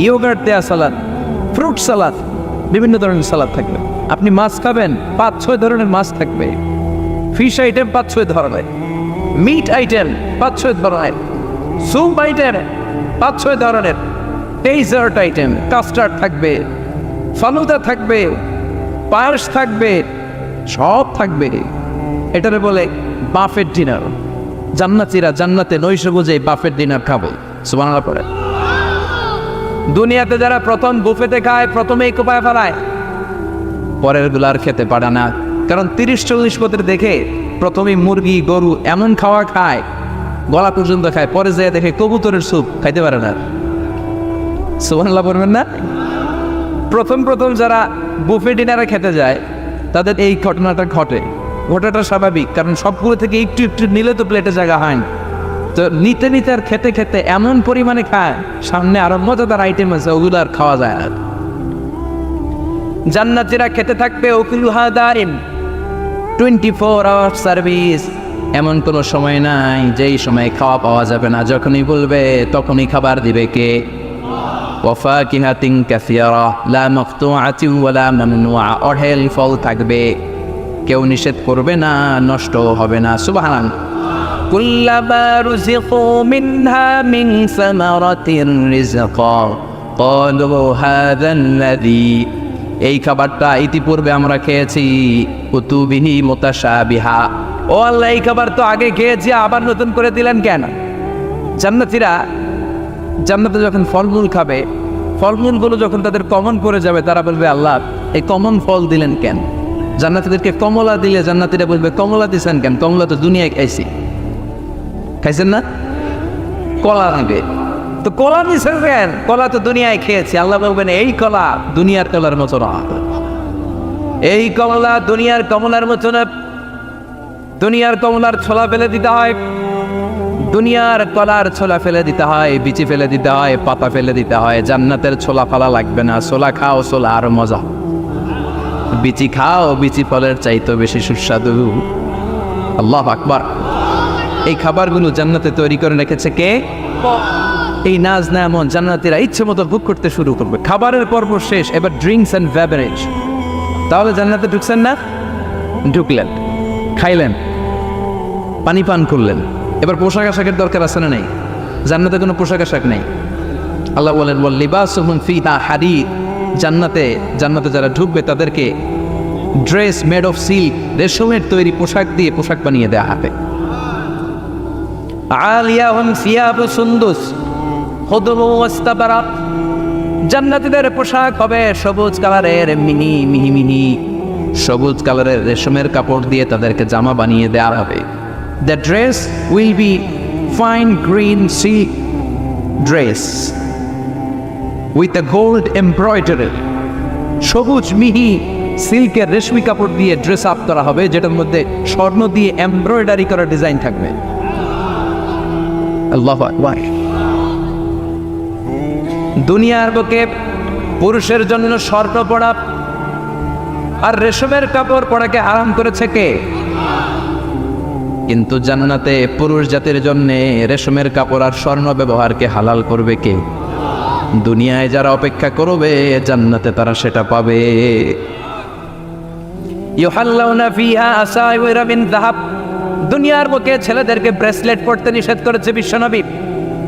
ইয়োগার্ট দেয়া সালাদ, ফ্রুট সালাদ, বিভিন্ন ধরনের সালাদ থাকবে। আপনি মাছ খাবেন, 5-6 ধরনের মাছ থাকবে। ফিশ আইটেম 5-6 ধরনের, মিট আইটেম 5-6 ধরনের, স্যুপ আইটেম 5-6 ধরনের, ডেজার্ট আইটেম, কাস্টার্ড থাকবে, ফালুদা থাকবে, পায়েস থাকবে, সব থাকবে। এটারে বলে বাফেট ডিনার। জান্নাতীরা জান্নাতে নৈশো বুঝে বাফেট ডিনার খাবে। সুবহানাল্লাহ পড়ে। দুনিয়াতে যারা প্রথম বুফেতে খায় প্রথমেই কোপায় ফেলায়, পরের গুলো আর খেতে পারে না। কারণ 30-40 পদের দেখে প্রথমেই মুরগি গরু এমন খাওয়া খায়, গলা পর্যন্ত খায়, পরে যেয়ে দেখে কবুতরের স্যুপ খাইতে পারে না। সুবহানাল্লাহ পড়বেন না? প্রথম যারা বুফে ডিনারে খেতে যায় তাদের এই ঘটনাটা ঘটে। ঘটাটা স্বাভাবিক, কারণ সবগুলো থেকে একটু একটু নিলে তো প্লেটে জায়গা হয় না। তো নিতে নিতে আর খেতে খেতে এমন পরিমাণে খায়, সামনে আরো মজাদার আইটেম আছে, ওগুলো আর খাওয়া যায় না। জান্নাতীরা খেতে থাকবে উকুলুহা দাইম, 24 আওয়ার সার্ভিস। এমন কোনো সময় নাই যেই সময় খাওয়া পাওয়া যাবে না। যখনই বলবে তখনই খাবার দিবে কে? ওয়াফাকিহাতিন কাসীরা লা মাকতুআতিন ওয়ালা মামনুআ। অঢেল ফল থাকবে, কেউ নিষেধ করবে না, নষ্ট হবে না। সুবহানাল্লাহ। কুল্লামা রুযিকু মিনহা মিন সামারাতির রিজকা ক্বালু হাযাল্লাযী। এই খাবারটা ইতিপূর্বে আমরা খেয়েছি, কুতুবিহি মুতাশাবিহা। ও আল্লাহ, এই খাবার তো আগে খেয়েছি, আবার নতুন করে দিলেন কেন? জান্নাতীরা জান্নাতে যখন ফলমূল খাবে, ফলমূলগুলো যখন তাদের কমন পড়ে যাবে, তারা বলবে আল্লাহ এই কমন ফল দিলেন কেন? জান্নাতীদেরকে কমলা দিলে জান্নাতীরা বলবে কমলা দিছেন কেন? কমলা তো দুনিয়ায় খাইছি। খাইছেন না? কলা নেবে তো কলা দিছেন কেন? কলা তো দুনিয়ায় খেয়েছি। আল্লাহ বলবেন এই কলা দুনিয়ার কলার মতো না, এই কমলা দুনিয়ার কমলার মতো না। দুনিয়ার কমলার ছোলা ফেলে দিতে হয়, দুনিয়ার কলার ছোলা ফেলে দিতে হয়, বিচি ফেলে দিতে হয়, পাতা ফেলে দিতে হয়। জান্নাতের ছোলা ফালা লাগবে না। ছোলা খাও, ছোলা আরো মজা। বিচি খাও, বিচি ফলের চাইতে বেশি সুস্বাদু। আল্লাহু আকবার। এই খাবারগুলো জান্নাতে তৈরি করে রেখেছে কে? এই নাজ নেয়ামত জান্নাতীরা ইচ্ছে মতো ভোগ করতে শুরু করবে। খাবারের পর্ব শেষ, এবার ড্রিঙ্কস অ্যান্ড বেভারেজ। তাহলে জান্নাতে ঢুকছেন না? ঢুকলেন, খাইলেন, পানি পান করলেন। এবার পোশাক আশাকের দরকার আছে না নেই? জান্নাতে কোনো পোশাক আশাক নেই। আল্লাহ বলেন ওয়াল লিবাসুহুম ফিহা হারির। জান্নাতে যারা ঢুকবে তাদেরকে ড্রেস মেড অফ সিল্ক, রেশমের তৈরি পোশাক দিয়ে পোশাক বানিয়ে দেওয়া হবে। আলিয়াহুম সিয়াবু সুন্দুস খুদরু ওয়াস্তাবারাক। জান্নাতীদের পোশাক হবে সবুজ কালারের, মিহি সবুজ কালারের রেশমের কাপড় দিয়ে তাদেরকে জামা বানিয়ে দেওয়া হবে। The dress will be fine green silk dress with a gold embroidery. সবুজ মিহি সিল্কের রেশমি কাপড় দিয়ে ড্রেস আপ করা হবে, যেটার মধ্যে স্বর্ণ দিয়ে এমব্রয়ডারি করা ডিজাইন থাকবে। আল্লাহু আকবার। দুনিয়ার বুকে পুরুষের জন্য স্বর্ণ পরা আর রেশমের কাপড় পরাকে হারাম করেছে কে? কিন্তু জান্নাতে পুরুষ জাতির জন্য রেশমের কাপড় আর স্বর্ণ ব্যবহারকে হালাল করবে কে? দুনিয়ায় যারা অপেক্ষা করবে, জান্নাতে তারা সেটা পাবে। ইউহাল্লাউনা ফিহা আসাইওয়ারা মিন যাহাব। দুনিয়ার বুকে ছেলেদেরকে ব্রেসলেট পরতে নিষেধ করেছে বিশ্বনবী,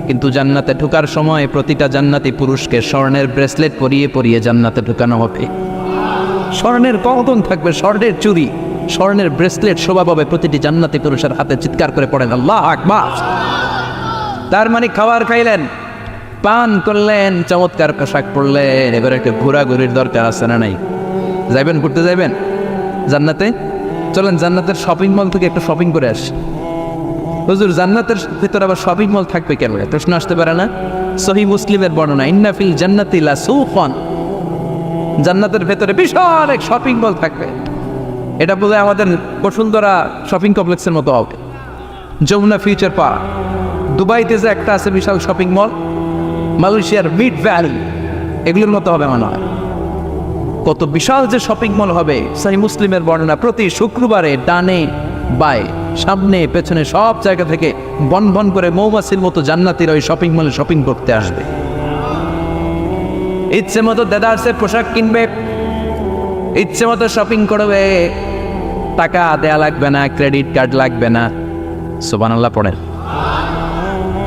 কিন্তু জান্নাতে ঢোকার সময় প্রতিটা জান্নাতি পুরুষকে স্বর্ণের ব্রেসলেট পরিয়ে পরিয়ে জান্নাতে ঢোকানো হবে। স্বর্ণের কঙ্কন থাকবে, স্বর্ণের চুড়ি, স্বর্ণের ব্রেসলেট শোভা পাবে প্রতিটি জান্নাতি পুরুষের হাতে। চিৎকার করে পড়েন আল্লাহু আকবার। তার মানে খাবার খাইলেন, পান করলেন, চমৎকার পোশাক পরলেন, এবার একটা ঘোরাঘুরির দরকার আছে না নাই? যাইবেন, ঘুরতে যাইবেন জান্নাতে? চলেন জান্নাতের শপিং মল থেকে একটু শপিং করে আসি। হুজুর জান্নাতের ভিতরে আবার শপিং মল থাকবে কেন? প্রশ্ন আসতে পারে না? সহিহ মুসলিমের বর্ণনা, ইন্না ফিল জান্নাতি লা সুকান, জান্নাতের ভেতরে বিশাল এক শপিং মল থাকবে। এটা বলে আমাদের বসুন্ধরা শপিং কমপ্লেক্সের মতো হবে, যমুনা ফিউচার পার্ক। দুবাইতে যে একটা আছে বিশাল শপিং মল, মালয়েশিয়ার মিড ভ্যালি, এগুলোর মতো হবে মনে হয়। কত বিশাল যে শপিং মল হবে। সহিহ মুসলিমের বর্ণনা, প্রতি শুক্রবারে ডানে বায়ে সামনে পেছনে সব জায়গা থেকে বন বন করে মৌমাছির মতো জান্নাতীরা ওই শপিং মলে শপিং করতে আসবে। ইচ্ছে মতো দেদারসের পোশাক কিনবে, ইচ্ছে মতো শপিং করবে, টাকা দেয়া লাগবে না, ক্রেডিট কার্ড লাগবে না। সুবহানাল্লাহ পড়েন।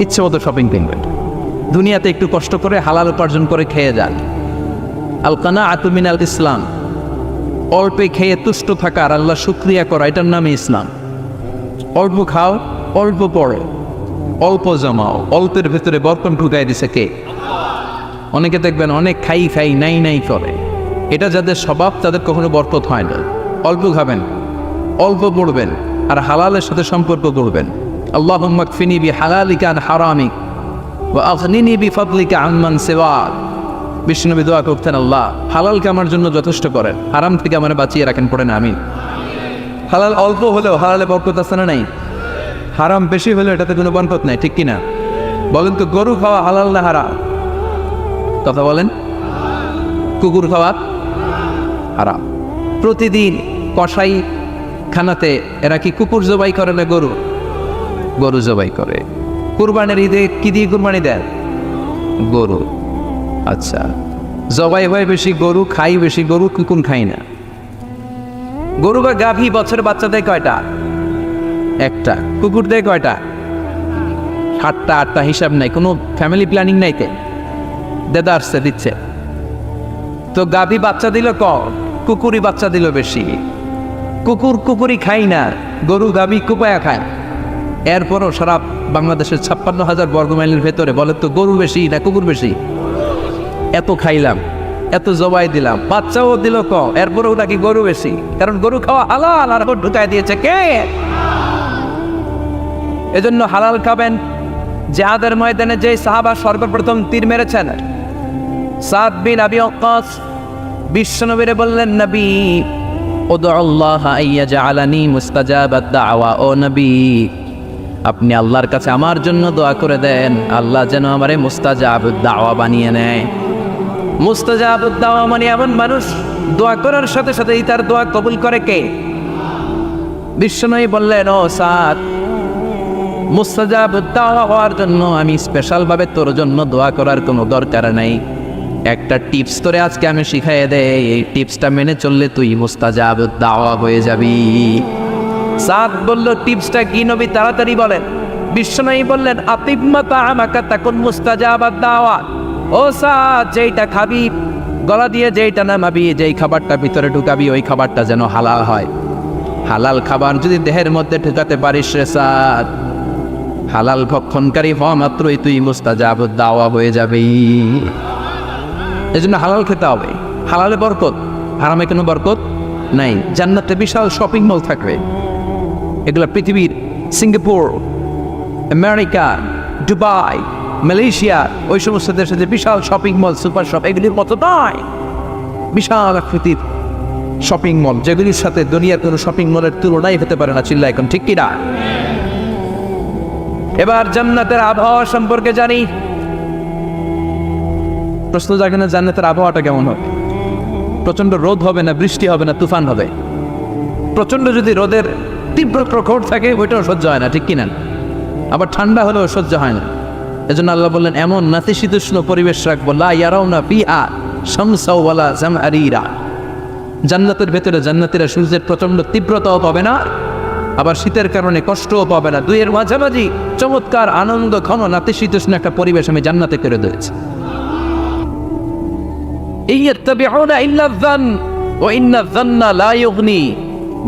ইচ্ছে মতো শপিং কিনবেন। দুনিয়াতে একটু কষ্ট করে হালাল উপার্জন করে খেয়ে যান। আল কানাআতু মিনাল ইসলাম, অল্পে খেয়ে তুষ্ট থাকা আর আল্লাহ শুকরিয়া করা, এটার নামে ইসলাম। অল্প খাও, অল্প পড়ো, অল্প জমাও, অল্পের ভেতরে বরকত ঢুকাই দিছে কে? অনেকে দেখবেন অনেক খাই খাই নাই নাই করে, এটা যাদের স্বভাব তাদের কখনো বরকত হয় না। অল্প খাবেন, অল্প পড়বেন, আর হালালের সাথে সম্পর্ক করবেন। আল্লাহুম্মা কফিনি বিহালালিকা আন হারামিক ওয়া আগনিনি বিফাদলিকা আম্মান সিওয়াক। বিষ্ণুনবী দোয়া করতেন, আল্লাহ হালালকে আমার জন্য যথেষ্ট করেন, হারাম থেকে আমার বাঁচিয়ে রাখেন। পড়েন আমিন। হালাল অল্প হলেও হালালে বরকত আছে না নাই? হারাম বেশি হলেও এটাতে কোনো বরকত নাই, ঠিক কিনা? বলেন তো, গরু খাওয়া হালাল না হারাম? কথা বলেন। কুকুর খাওয়া হারাম। প্রতিদিন কসাই খানাতে এরা কি কুকুর জবাই করে না গরু? গরু জবাই করে। কুরবানির ঈদে কি দিয়ে কুরবানি দেন? গরু। আচ্ছা, জবাই হয় বেশি গরু, খাই বেশি গরু, কুকুর খাই না। গরু বা গাভী বছরে বাচ্চা দেয় কয়টা? একটা। কুকুর দেয় কয়টা? 7টা 8টা, হিসাব নাই, কোনো ফ্যামিলি প্ল্যানিং নাই। তে দেদা আসছে দিচ্ছে তো গাভী বাচ্চা দিল কম, কুকুরই বাচ্চা দিল বেশি। কুকুর কুকুরই খাই না, গরু গাভী কুপায়া খায়। এরপরও সারা বাংলাদেশের 56,000 বর্গমাইলের ভেতরে বলে তো গরু বেশি না কুকুর বেশি? এত খাইলাম, এত জবাই দিলাম, বাচ্চাও দিল কম, এরপরেও নাকি গরু বেশি। কারণ গরু খাওয়া হালাল, আর ঢুকাই দিয়েছে কে? এজন্য হালাল খাবেন। জিহাদের ময়দানে যে সাহাবা সর্বপ্রথম তীর মেরেছেন, সাদ বিন আবি ওয়াক্কাস, বিশ্বনবীরে বললেন, নবী উদউ আল্লাহ আইয়াজআলানি মুস্তাজাবাদ দাওয়া। ও নবী, আপনি আল্লাহর কাছে আমার জন্য দোয়া করে দেন, আল্লাহ যেন আমারে মুস্তাজাবুদ দাওয়া বানিয়ে নেয়। মুস্তাজাবুদ দাওয়া মানে এমন মানুষ দোয়া করার সাথে সাথেই তার দোয়া কবুল করে কে? বিশ্বনবী বললেন, ও সাদ, মুস্তাজাবুদ দাওয়া হওয়ার জন্য আমি স্পেশালভাবে তোর জন্য দোয়া করার কোনো দরকার নাই। একটা টিপস তোরে আজকে আমি শিখাইয়ে দেই, এই টিপসটা মেনে চললে তুই মুস্তাজাবুদ দাওয়া হয়ে যাবি। সাদ বলল, টিপসটা কি নবী? তাড়াতাড়ি বলেন। বিশ্বনবী বললেন, আতিম্মা তাআমাকা তাকুন মুস্তাজাবাদ দাওয়া। ও সাদ, যেইটা খাবি গলা দিয়ে, যেইটা নামাবি, যেই খাবারটা ভিতরে ঢুকাবি, ওই খাবারটা যেন হালাল হয়। হালাল খাবার যদি দেহের মধ্যে ঢুকাতে পারিস রে সাদ, হালাল ভক্ষণকারী হওয়া মাত্রই তুই মুস্তাজাবুদ দাওয়া হয়ে যাবি। এজন্য হালাল খেতে হবে। হালালে বরকত, হারামে কোনো বরকত নাই। জান্নাতে বিশাল শপিং মল থাকবে। এগুলো পৃথিবীর সিঙ্গাপুর, আমেরিকা, দুবাই, মালয়েশিয়া, ওই সমস্ত দেশে যে বিশাল শপিং মল, সুপার শপ, এগুলির মতো নয়। বিশাল আকৃতির শপিং মল, যেগুলির সাথে দুনিয়ার কোনো শপিং মলের তুলনাই হতে পারে না। চিল্লা এখন ঠিক কিনা? এবার জান্নাতের আবহাওয়া সম্পর্কে জানি। প্রশ্ন জাগে না, জান্নাতের আবহাওয়াটা কেমন হবে? প্রচন্ড রোদ হবে না, বৃষ্টি হবে না, তুফান হবে? প্রচন্ড যদি রোদের তীব্র প্রখর থাকে, ওইটাও সহ্য হয় না, ঠিক কিনা? আবার ঠান্ডা হলেও সহ্য হয় না। এজন্য আল্লাহ বললেন, এমন নাতিশীতোষ্ণ পরিবেশ রাখবো, লা ইয়ারাউনা ফিহা শামসাও ওয়ালা জামহারিরা। জান্নাতের ভেতরে জান্নাতীরা সূর্যের প্রচন্ড তীব্রতাও পাবে না, আবার শীতের কারণে কষ্টও পাবে না। দুইয়ের মাঝামাঝি চমৎকার আনন্দ ঘন নাতিশীতোষ্ণ একটা পরিবেশ আমি জান্নাতে করে দিয়েছি। ইয়াত্তাবিউনা ইল্লা যান ওয়া ইন্না যান্না লা ইউগনি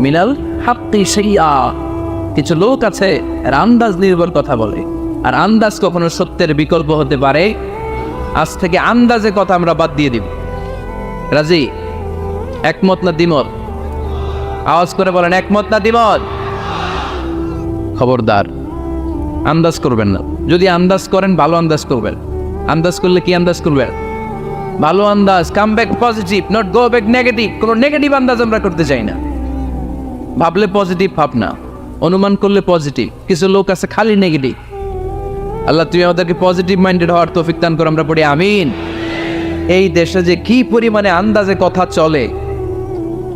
মিনাল হাক্কি শাইআ। কিছু লোক আছে এরা আন্দাজ নির্ভর কথা বলে, আর আন্দাজ কখনো সত্যের বিকল্প হতে পারে। আজ থেকে আন্দাজে কথা আমরা বাদ দিয়ে দিব। রাজি? একমত না দ্বিমত? আওয়াজ করে বলেন, একমত না দ্বিমত? খবরদার আন্দাজ করবেন না। যদি আন্দাজ করেন ভালো আন্দাজ করবেন। আন্দাজ করলে কি আন্দাজ করবেন? ভালো আন্দাজ। Come back positive, not go back negative. কোনো নেগেটিভ আন্দাজ আমরা করতে চাই না। ভাবলে পজিটিভ ভাবনা, অনুমান করলে পজিটিভ। কিছু লোক আছে খালি নেগেটিভ। আল্লাহ তুমি আমাদেরকে পজিটিভ মাইন্ডেড হওয়ার তৌফিক দান করো, আমরা পড়ি আমিন। এই দেশে যে কি পরিমাণে আন্দাজে কথা চলে,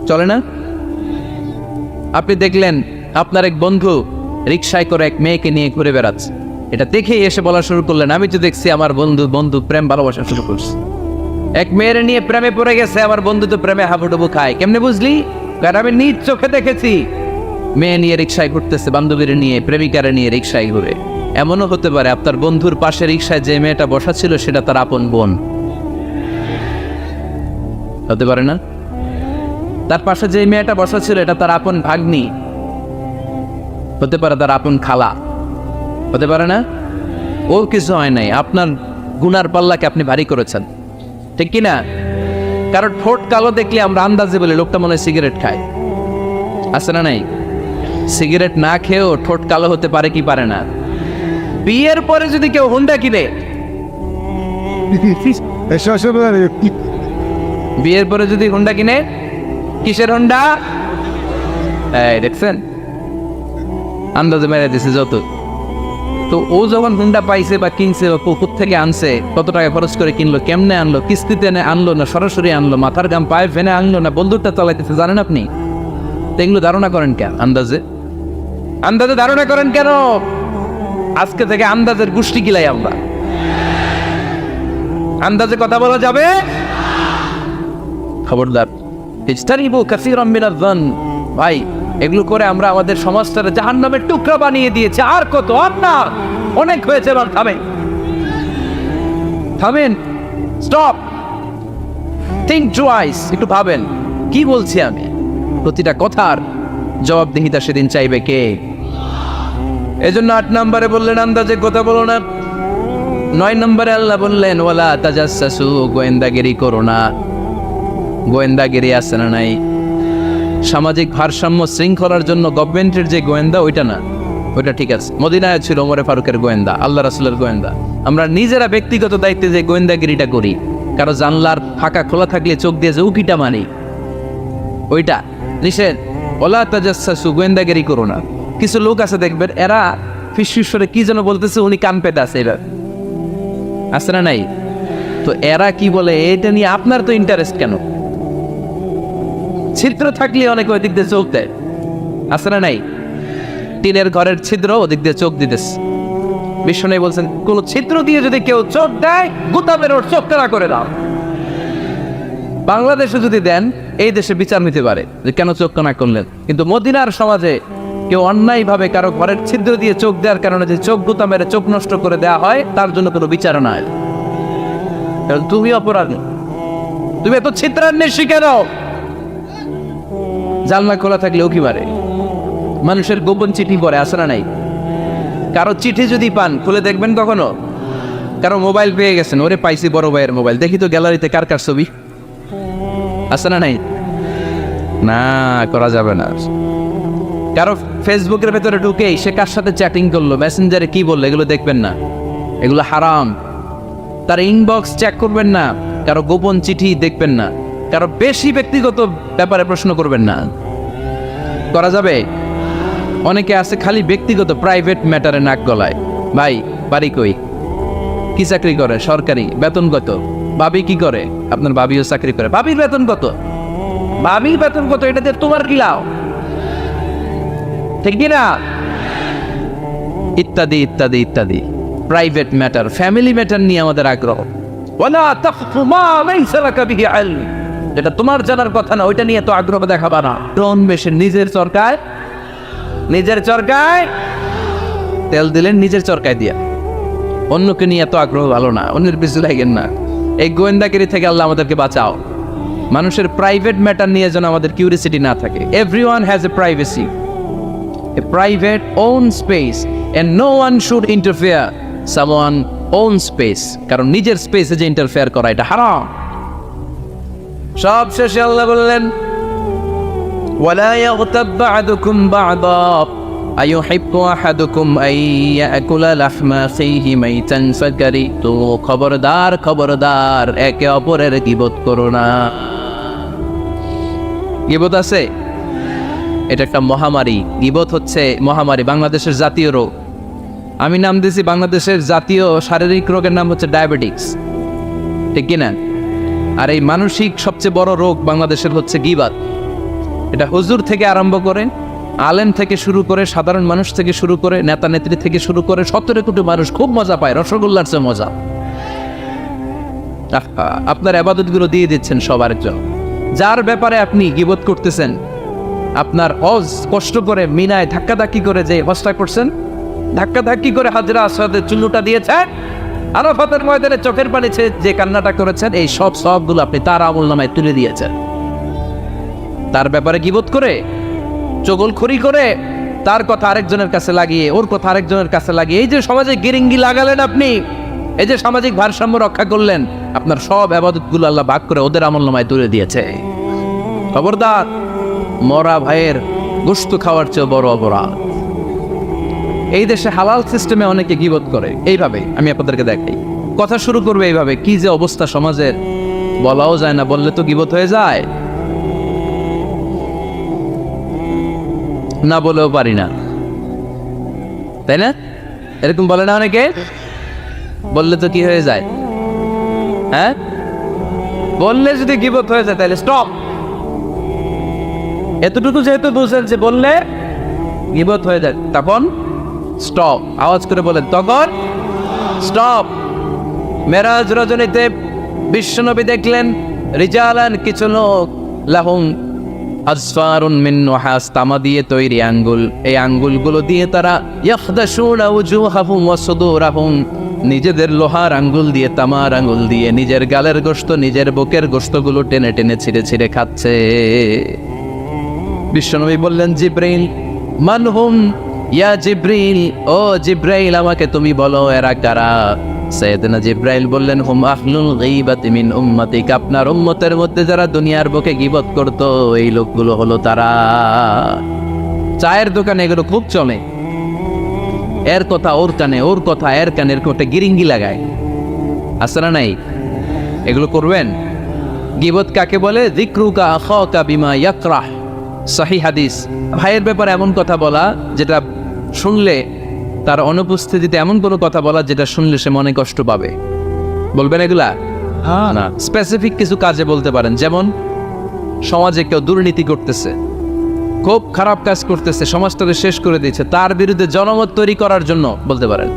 চলে না? আপনি দেখলেন আপনার এক বন্ধু রিকশায় করে এক মেয়েকে নিয়ে ঘুরে বেড়াচ্ছে, এটা দেখেই এসে বলা শুরু করলেন, আমি তো দেখছি আমার বন্ধু প্রেম ভালোবাসা শুরু করছে। এক মেয়ের নিয়ে প্রেমে পড়ে গেছে, আমার বন্ধু তো প্রেমে হাবুডুবু খায়। কেমনে বুঝলি? কারণ আমি নিজ চোখে দেখেছি। মেয়ে নিয়ে রিকশায় ঘুরতেছে, বান্ধবীর নিয়ে, প্রেমিকারে নিয়ে রিকশায় ঘুরে। এমনও হতে পারে আপনার বন্ধুর পাশে রিকশায় যে মেয়েটা বসা ছিল সেটা তার আপন বোন। হতে পারে না? তার পাশে যে মেয়েটা বসা ছিল এটা তার আপন ভাগ্নি, হতে পারে তার আপন খালা, হতে পারে না? ও কিছু হয় নাই, আপনার গুনার পাল্লাকে আপনি ভারী করেছেন, ঠিক কি না? কারণ ঠোঁট কালো দেখলে আমরা আন্দাজে বলি লোকটা মনে হয় সিগারেট খায়। আছে না নাই? সিগারেট না খেয়েও ঠোঁট কালো হতে পারে কি পারে না? বিয়ের পরে যদি কেউ হুন্ডা কিনে, বিয়ের পরে যদি হুন্ডা কিনে, কিসের হুন্ডা? এই দেখছেন, আন্দাজে মেরে দিছে যত। তো ও যখন হুন্ডা পাইছে বা কিনছে বা পুকুর থেকে আনছে, কত টাকা খরচ করে কিনলো, কেমনে আনলো, কিস্তিতে আনলো না সরাসরি আনলো, মাথার গাম পায়ে ফেনে আনলো না বন্দুকটা চালাইতেছে, জানেন আপনি? এগুলো ধারণা করেন কেন? আন্দাজে ধারণা করেন কেন? আজকে থেকে আন্দাজের গোষ্ঠী গিলাই আমরা। আন্দাজে কথা বলা যাবে? খবরদার। ইজতানিবু কাসীরাম মিনাজ যান। ভাই, এগুলো করে আমরা আমাদের সমাজটাকে জাহান্নামের টুকরা বানিয়ে দিয়েছি। আর কত? আর না, অনেক হয়েছে। এবার থামেন, স্টপ, থিঙ্ক টুয়াইস। একটু ভাবেন কি বলছি আমি। প্রতিটা কথার জবাবদিহিতা সেদিন চাইবে কে? এজন্য 8 নম্বরে বললেন আন্দাজে কথা বলো না। 9 নম্বরে আল্লাহ বললেন ওয়ালা তাজাসসু, গোয়েন্দাগিরি করো না। গোয়েন্দাগিরি আছে না নাই? সামাজিক ভারসাম্য শৃঙ্খলার জন্য গভর্নমেন্টের যে গোয়েন্দা, ওইটা না, ওইটা ঠিক আছে। মদিনায় ছিল ওমরে ফারুকের গোয়েন্দা, আল্লাহ রাসূলের গোয়েন্দা। আমরা নিজেরা ব্যক্তিগত দায়িত্বে যে গোয়েন্দাগিরিটা করি, কারো জানলার ফাঁকা খোলা থাকলে চোখ দিয়ে যে উকিটা মারি, ওইটা নিষেধ। ওলা তাজাসসু, গোয়েন্দাগিরি করো না। কিছু লোক আছে দেখবেন, এরা ফিসফিসরে কি যেন বলতেছে, উনি কান পেতে আছে, এবার আছে না নাই? তো এরা কি বলে এটা নিয়ে আপনার তো ইন্টারেস্ট কেন? ছিদ্র থাকলে অনেকে ওই দিক দিয়ে চোখ দেয়, আছে না নাই? টিনের ঘরের ছিদ্র, ওদিক দিয়ে চোখ দিতেছে। বিষ্ণু বলছেন কোন ছিদ্র দিয়ে যদি কেউ চোখ দেয়, গুতাবের ওর চোখ কানা করে দাও। বাংলাদেশে যদি দেন, এই দেশে বিচার নিতে পারে যে কেন চোখ কানা করলেন। কিন্তু মদিনার সমাজে কেউ অন্যায় ভাবে কারো ঘরের ছিদ্র দিয়ে চোখ দেওয়ার কারণে যে চোখ গুতা মেরে চোখ নষ্ট করে দেওয়া হয়, তার জন্য কোনো বিচার নাই। কারণ তুমি অপরাধী, তুমি এত ছিদ্রান্বেষী কেন? জানলা খোলা থাকলে উকি মারে, মানুষের গোপন চিঠি পড়ে, আছে না নাই? কারো চিঠি যদি পান, খুলে দেখবেন কখনো? কারো মোবাইল পেয়ে গেছেন, ওরে পাইছি বড় ভাইয়ের মোবাইল, দেখি তো গ্যালারিতে কার কার ছবি, আছে না নাই? না, করা যাবে না। কারো ফেসবুকের ভেতরে ঢুকে সে কার সাথে চ্যাটিং করলো, মেসেঞ্জারে কি বললো, এগুলো দেখবেন না, এগুলো হারাম। তার ইনবক্স চেক করবেন না, কারো গোপন চিঠি দেখবেন না, কারো বেশি ব্যক্তিগত ব্যাপারে প্রশ্ন করবেন না। করা যাবে? অনেকে আছে খালি ব্যক্তিগত প্রাইভেট ম্যাটারে নাক গলায়। ভাই, বাড়ি কই, কি চাকরি করে, সরকারি, বেতন কত? ভাবি কি করে? আপনার ভাবিও চাকরি করে, ভাবির বেতন কত? ভাবির বেতন কত? এটা দিয়ে তোমার কি লাভ? ঠিক না? ইত্যাদি ইত্যাদি ইত্যাদি প্রাইভেট ম্যাটার, ফ্যামিলি ম্যাটার নিয়ে আমাদের আগ্রহ। ওয়ালা তাকফু মা লাইসা লাকা বিহি ইলম, যেটা তোমার জানার কথা না, ওইটা নিয়ে তো আগ্রহ দেখাবা না। ডন বেশে নিজের সরকার নিজের চরকায় তেল দিলেন, নিজের চরকায় দিয়া। অন্যকে নিয়ে এত আগ্রহ ভালো না, অন্যের পিছু লাগেন না। এই গোয়েন্দাগিরি থেকে আল্লাহ আমাদেরকে বাঁচাও। মানুষের প্রাইভেট ম্যাটার নিয়ে যেন আমাদের কিউরিসিটি না থাকে। Everyone has a privacy, a private own space, and no one should interfere someone own space. কারণ নিজের স্পেসে যে ইন্টারফেয়ার করা এটা হারাম। সব শেষে আল্লাহ বললেন, ওয়ালা ইয়াগতাব বা'দুকুম বা'দা আইয়ুহিব্বু আহাদুকুম আন ইয়াকুলা লাহমা আখিহি মাইতান ফাকারিহতু। খবরদার খবরদার, একে অপরের গীবত করো না। গীবত আছে, এটা একটা মহামারী। গীবত হচ্ছে মহামারী, বাংলাদেশের জাতীয় রোগ। আমি নাম দিয়েছি বাংলাদেশের জাতীয় শারীরিক রোগের নাম হচ্ছে ডায়াবেটিক্স, ঠিক কিনা? আর এই মানসিক সবচেয়ে বড় রোগ বাংলাদেশের হচ্ছে গীবত। এটা হুজুর থেকে আরম্ভ করে, আলেম থেকে শুরু করে, সাধারণ মানুষ থেকে শুরু করে, নেতা নেত্রী থেকে শুরু করে 17 কোটি মানুষ খুব মজা পায়, রসগোল্লার চেয়ে মজা। আপনার ইবাদতগুলো দিয়ে দিচ্ছেন সবার জন্য। যার ব্যাপারে আপনি গীবত করতেছেন, আপনার হজ কষ্ট করে মিনায় ধাক্কাধাক্কি করে যে হজটা করছেন, ধাক্কাধাক্কি করে হাজরা আসওয়াদের চুল্লুটা দিয়েছেন, আরাফাতের ময়দানে চোখের পানি যে কান্নাটা করেছেন, এই সব সবগুলো আপনি তার আমলনামায় তুলে দিয়েছেন। তার ব্যাপারে গীবত করে, চগলখড়ি করে, তার কথা আরেকজনের কাছে লাগিয়ে, ওর কথা আরেকজনের কাছে লাগিয়ে, এই যে সমাজে গিরিঙ্গি লাগালেন আপনি, এই যে সামাজিক ভারসাম্য রক্ষা করলেন, আপনার সব ইবাদতগুলো আল্লাহ ভাগ করে ওদের আমলনামায় তুলে দিয়েছে। খবরদার, মরা ভাইয়ের গোশত খাওয়ার চেয়ে বড় অপরাধ। এই দেশে হালাল সিস্টেমে অনেকে গীবত করে এইভাবে। আমি আপনাদেরকে দেখাই, কথা শুরু করবে এইভাবে। কি যে অবস্থা সমাজের, বলাও যায় না, বললে তো গীবত হয়ে যায়, না বলেও পারি না, তাই না? এরকম বলে না অনেকে? বললে তো কি হয়ে যায়? হ্যাঁ, বললে যদি গীবত হয়ে যায় তাহলে স্টপ। এতটুকু যেহেতু বুঝেন যে বললে গীবত হয়ে যায়, তখন স্টপ। আওয়াজ করে বলেন, তখন স্টপ। মেরাজ রজনীতে বিশ্বনবী দেখলেন রিজালান, কিছু লোক, লাহুম আসফারুন মিন নুহাস, তামা দিয়ে তৈরি আঙ্গুল। এই আঙ্গুলগুলো দিয়ে তারা ইয়াখদাশুনা উজুহাহুম ওয়া সুদুরাহুম, নিজেদের লোহার আঙ্গুল দিয়ে, তামার আঙ্গুল দিয়ে নিজের গালের গোশত, নিজের বুকের গোশতগুলো টেনে টেনে ছিঁড়ে ছিঁড়ে খাচ্ছে। বিশ্বনবী বললেন, জিব্রাইল, মানহুম ইয়া জিব্রাইল, ও জিব্রাইল আমাকে তুমি বলো এরা কারা? সাইয়েদনা জিব্রাইল বললেন, হুম আহলুল গীবাতি মিন উম্মতিক, আপনার উম্মতের মধ্যে যারা দুনিয়ার বুকে গীবত করতো, এই লোকগুলো হলো তারা। চায়ের দোকানে এগুলো খুব চলে, এর কথা ওর কানে, ওর কথা এর কানের কোটে গিরিঙ্গি লাগায়, আছে না নাই? এগুলো করবেন। গীবত কাকে বলে? যিকরুকা আখাকা বিমা ইয়াকরাহ, সহিহ হাদিস। ভাইয়ের ব্যাপারে এমন কথা বলা যেটা শুনলে, তার অনুপস্থিতিতে এমন কোনো কথা বলা যেটা শুনলে সে মনে কষ্ট পাবে। বলবেন এগুলা? না, স্পেসিফিক কিছু কাজে বলতে পারেন। যেমন সমাজে কেউ দুর্নীতি করতেছে, খুব খারাপ কাজ করতেছে, সমাজটাকে শেষ করে দিয়েছে, তার বিরুদ্ধে জনমত তৈরি করার জন্য বলতে পারেন।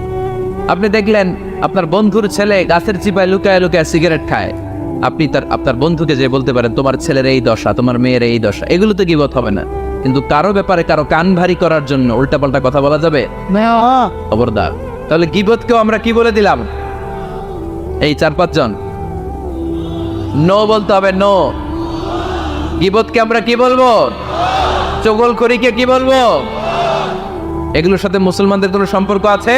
আপনি দেখলেন আপনার বন্ধুর ছেলে গাছের চিপায় লুকায় লুকায় সিগারেট খায়, আপনি আপনার বন্ধুকে যে বলতে পারেন, তোমার ছেলের এই দশা, তোমার মেয়ের এই দশা। এগুলো তো গীবত হবে না, কিন্তু কারো ব্যাপারে কারো কান ভারী করার জন্য উল্টাপাল্টা কথা বলা যাবে? খবরদার। তাহলে গীবতকেও আমরা কি বলে দিলাম? এই 4-5 জন নো বলতে হবে, নো। গীবতকে আমরা কি বলবো? চগলখড়িকে কি বলবো? এগুলোর সাথে মুসলমানদের কোনো সম্পর্ক আছে?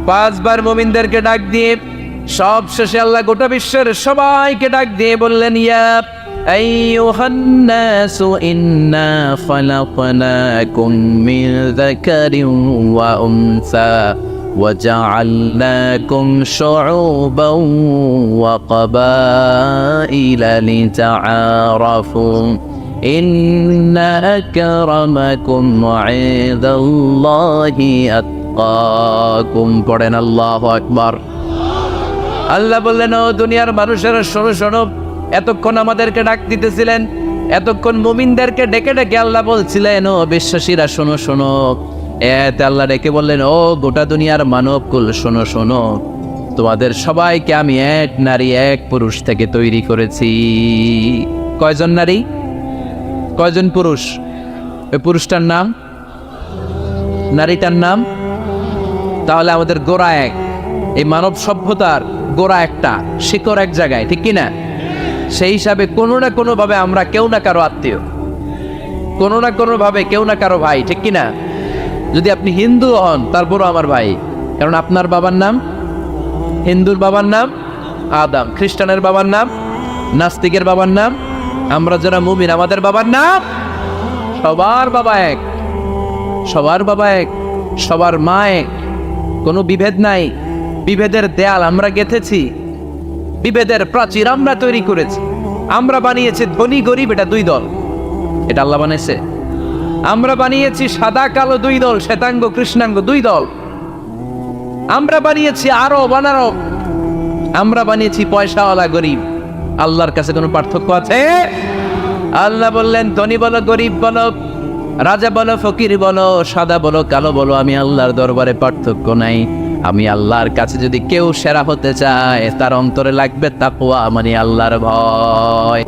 5 বার মুমিনদেরকে ডাক দিয়ে সব শেষে আল্লাহ গোটা বিশ্বের সবাইকে ডাক দিয়ে বললেন, ইয়া আইয়ুহান নাসু ইন্না খালাকনাকুম মিন যাকারিন ওয়া উনসা ওয়া জাআলনাকুম শুউবান ওয়া ক্বাবাইলা লিতাআরাফু ইন্না আকরামাকুম ইনদাল্লাহি আতকাকুম। পড়েন আল্লাহু আকবার। আল্লাহ বললেন, ও দুনিয়ার মানুষেরা শোনো শোনো, এতক্ষণ আমাদেরকে ডাক দিতেছিলেন, এতক্ষণ মুমিনদেরকে ডেকে ডেকে আল্লাহ বলছিলেন, ও বিশ্বাসীরা শোনো শোনো। এতে আল্লাহ ডেকে বললেন, ও গোটা দুনিয়ার মানবকুল শোনো শোনো, তোমাদের সবাইকে আমি এক নারী এক পুরুষ থেকে তৈরি করেছি। কয়জন নারী, কয়জন পুরুষ? ওই পুরুষটার নাম নারীটার নাম? তাহলে আমাদের গোড়া এক, এই মানব সভ্যতার গোড়া একটা, শিকড় এক জায়গায়, ঠিক কিনা? সেই হিসাবে কোনো না কোনো ভাবে আমরা কেউ না কারো আত্মীয়, কোনো না কোনো ভাবে কেউ না কারো ভাই, ঠিক কিনা? যদি আপনি হিন্দু হন তারপরও আমার ভাই, কারণ আপনার বাবার নাম, হিন্দুর বাবার নাম আদম, খ্রিস্টানের বাবার নাম, নাস্তিকের বাবার নাম, আমরা যারা মুমিন আমাদের বাবার নাম, সবার বাবা এক, সবার বাবা এক, সবার মা এক, কোনো বিভেদ নাই। বিভেদের দেয়াল আমরা গেঁথেছি, বিভেদের প্রাচীর আমরা তৈরি করেছি, আমরা বানিয়েছি ধনী গরিব এটা দুই দল, এটা আল্লাহ বানিয়েছে। আমরা বানিয়েছি সাদা কালো দুই দল, শ্বেতাঙ্গ কৃষ্ণাঙ্গ দুই দল, আমরা বানিয়েছি আরব অনারব, আমরা বানিয়েছি পয়সাওয়ালা গরিব। আল্লাহর কাছে কোনো পার্থক্য আছে? আল্লাহ বললেন ধনী বলো গরিব বলো, রাজা বলো ফকির বলো, সাদা বলো কালো বলো, আমি আল্লাহর দরবারে পার্থক্য নাই। আমি আল্লাহর কাছে যদি কেউ সেরা হতে চায় তার অন্তরে লাগবে তাকওয়া, মানে আল্লাহর ভয়।